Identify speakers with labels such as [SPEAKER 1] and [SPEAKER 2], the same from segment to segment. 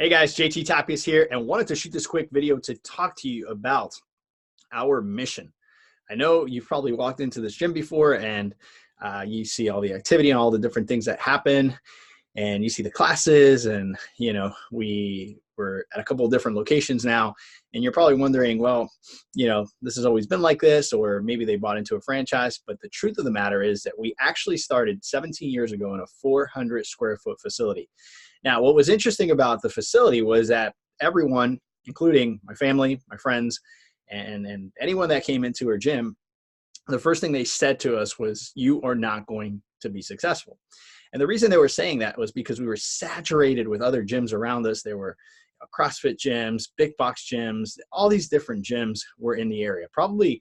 [SPEAKER 1] Hey guys, JT Tapias here, and wanted to shoot this quick video to talk to you about our mission. I know you've probably walked into this gym before and you see all the activity and all the different things that happen, and you see the classes, and we're at a couple of different locations now, and you're probably wondering, well, this has always been like this, or maybe they bought into a franchise. But the truth of the matter is that we actually started 17 years ago in a 400 square foot facility. Now, what was interesting about the facility was that everyone, including my family, my friends, and anyone that came into our gym, the first thing they said to us was, "You are not going to be successful." And the reason they were saying that was because we were saturated with other gyms around us. There were CrossFit gyms, big box gyms, all these different gyms were in the area. Probably,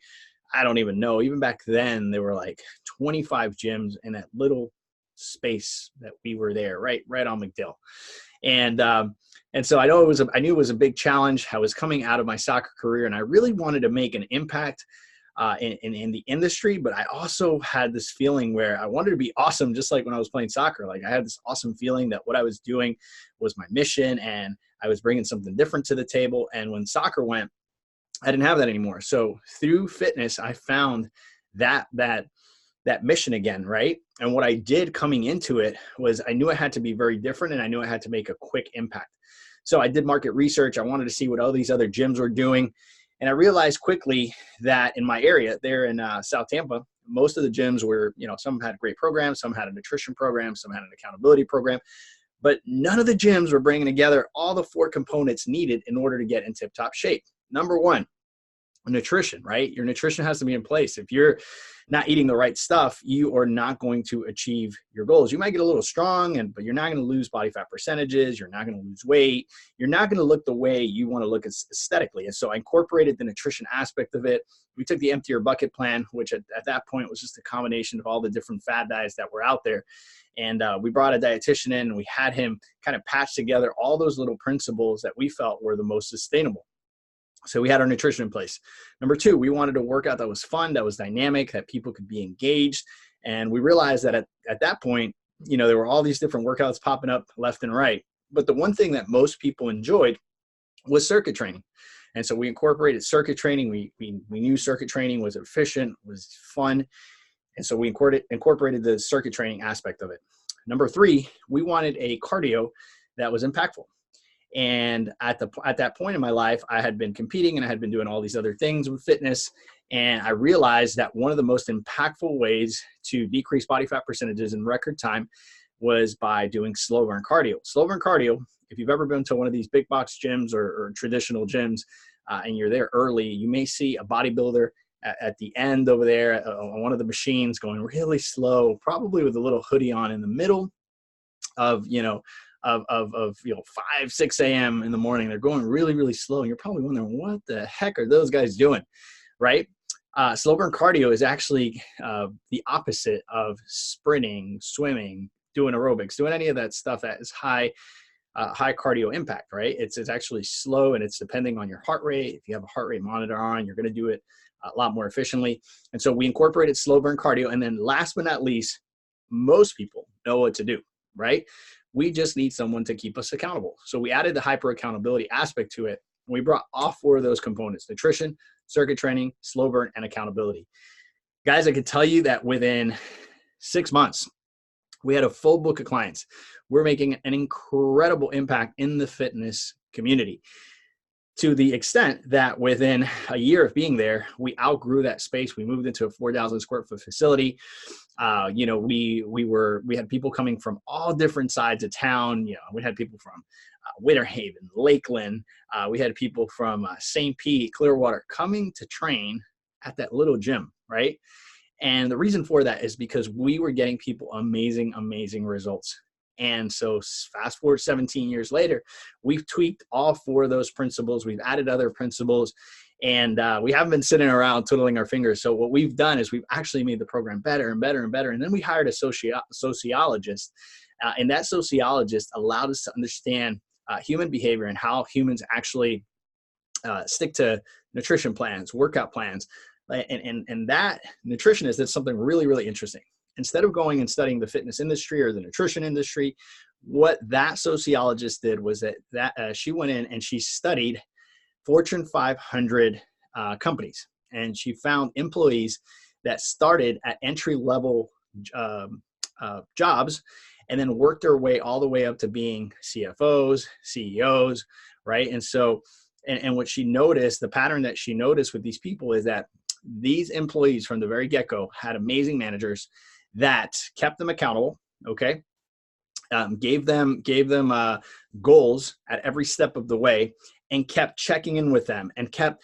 [SPEAKER 1] I don't even know, even back then, there were like 25 gyms in that little space that we were there, right on McDill. And so I knew it was a big challenge. I was coming out of my soccer career, and I really wanted to make an impact in the industry, but I also had this feeling where I wanted to be awesome, just like when I was playing soccer. Like, I had this awesome feeling that what I was doing was my mission, and I was bringing something different to the table. And when soccer went, I didn't have that anymore. So through fitness, I found that mission again, right? And what I did coming into it was I knew I had to be very different, and I knew I had to make a quick impact. So I did market research. I wanted to see what all these other gyms were doing. And I realized quickly that in my area there in South Tampa, most of the gyms were, some had great programs, some had a nutrition program, some had an accountability program, but none of the gyms were bringing together all the four components needed in order to get in tip-top shape. Number one, nutrition, right? Your nutrition has to be in place. If you're not eating the right stuff, you are not going to achieve your goals. You might get a little strong, but you're not going to lose body fat percentages. You're not going to lose weight. You're not going to look the way you want to look aesthetically. And so I incorporated the nutrition aspect of it. We took the Empty Your Bucket plan, which at that point was just a combination of all the different fad diets that were out there. And we brought a dietitian in, and we had him kind of patch together all those little principles that we felt were the most sustainable. So we had our nutrition in place. Number two, we wanted a workout that was fun, that was dynamic, that people could be engaged. And we realized that at that point, there were all these different workouts popping up left and right. But the one thing that most people enjoyed was circuit training. And so we incorporated circuit training. We knew circuit training was efficient, was fun. And so we incorporated the circuit training aspect of it. Number three, we wanted a cardio that was impactful. And at that point in my life, I had been competing, and I had been doing all these other things with fitness. And I realized that one of the most impactful ways to decrease body fat percentages in record time was by doing slow burn cardio. Slow burn cardio, if you've ever been to one of these big box gyms or traditional gyms, and you're there early, you may see a bodybuilder at the end over there on one of the machines going really slow, probably with a little hoodie on in the middle of, 5, 6 a.m. in the morning. They're going really, really slow. And you're probably wondering, what the heck are those guys doing, right? Slow burn cardio is actually the opposite of sprinting, swimming, doing aerobics, doing any of that stuff that is high cardio impact, right? It's actually slow, and it's depending on your heart rate. If you have a heart rate monitor on, you're going to do it a lot more efficiently. And so we incorporated slow burn cardio. And then last but not least, most people know what to do, right? We just need someone to keep us accountable. So we added the hyper accountability aspect to it. And we brought all four of those components: nutrition, circuit training, slow burn, and accountability. Guys, I can tell you that within 6 months, we had a full book of clients. We're making an incredible impact in the fitness community, to the extent that within a year of being there, we outgrew that space. We moved into a 4,000 square foot facility. We had people coming from all different sides of town. We had people from Winter Haven, Lakeland. We had people from St. Pete, Clearwater, coming to train at that little gym, right? And the reason for that is because we were getting people amazing, amazing results. And so fast forward 17 years later, we've tweaked all four of those principles. We've added other principles, and we haven't been sitting around twiddling our fingers. So what we've done is we've actually made the program better and better and better. And then we hired a sociologist, and that sociologist allowed us to understand human behavior and how humans actually stick to nutrition plans, workout plans. And that nutritionist did something really, really interesting. Instead of going and studying the fitness industry or the nutrition industry, What that sociologist did was that she went in and she studied Fortune 500 companies, and she found employees that started at entry level jobs and then worked their way all the way up to being CFOs, CEOs, right? And so, and what she noticed, the pattern that she noticed with these people is that these employees from the very get-go had amazing managers that kept them accountable, okay? Gave them goals at every step of the way, and kept checking in with them, and kept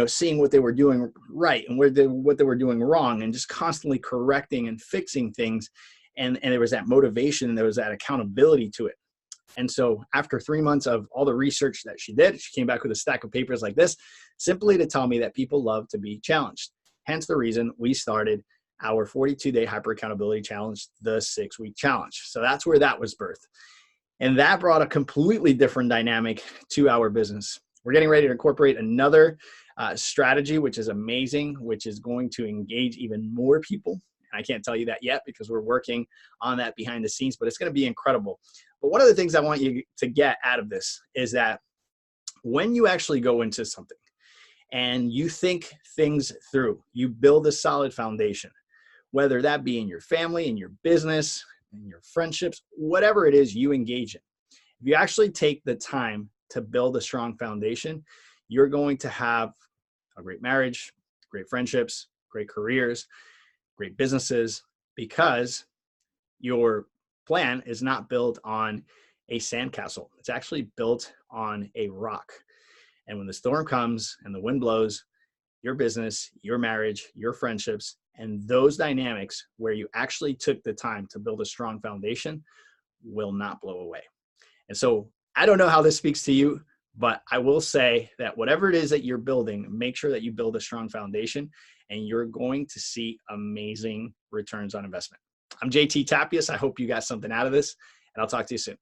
[SPEAKER 1] seeing what they were doing right and what they were doing wrong, and just constantly correcting and fixing things. And there was that motivation, and there was that accountability to it. And so after 3 months of all the research that she did, she came back with a stack of papers like this, simply to tell me that people love to be challenged. Hence the reason we started our 42-day hyper accountability challenge, the 6-week challenge. So that's where that was birthed. And that brought a completely different dynamic to our business. We're getting ready to incorporate another strategy, which is amazing, which is going to engage even more people. I can't tell you that yet because we're working on that behind the scenes, but it's going to be incredible. But one of the things I want you to get out of this is that when you actually go into something and you think things through, you build a solid foundation, whether that be in your family, in your business, in your friendships, whatever it is you engage in. If you actually take the time to build a strong foundation, you're going to have a great marriage, great friendships, great careers, great businesses, because your plan is not built on a sandcastle. It's actually built on a rock. And when the storm comes and the wind blows, your business, your marriage, your friendships, and those dynamics where you actually took the time to build a strong foundation will not blow away. And so I don't know how this speaks to you, but I will say that whatever it is that you're building, make sure that you build a strong foundation, and you're going to see amazing returns on investment. I'm JT Tapias. I hope you got something out of this, and I'll talk to you soon.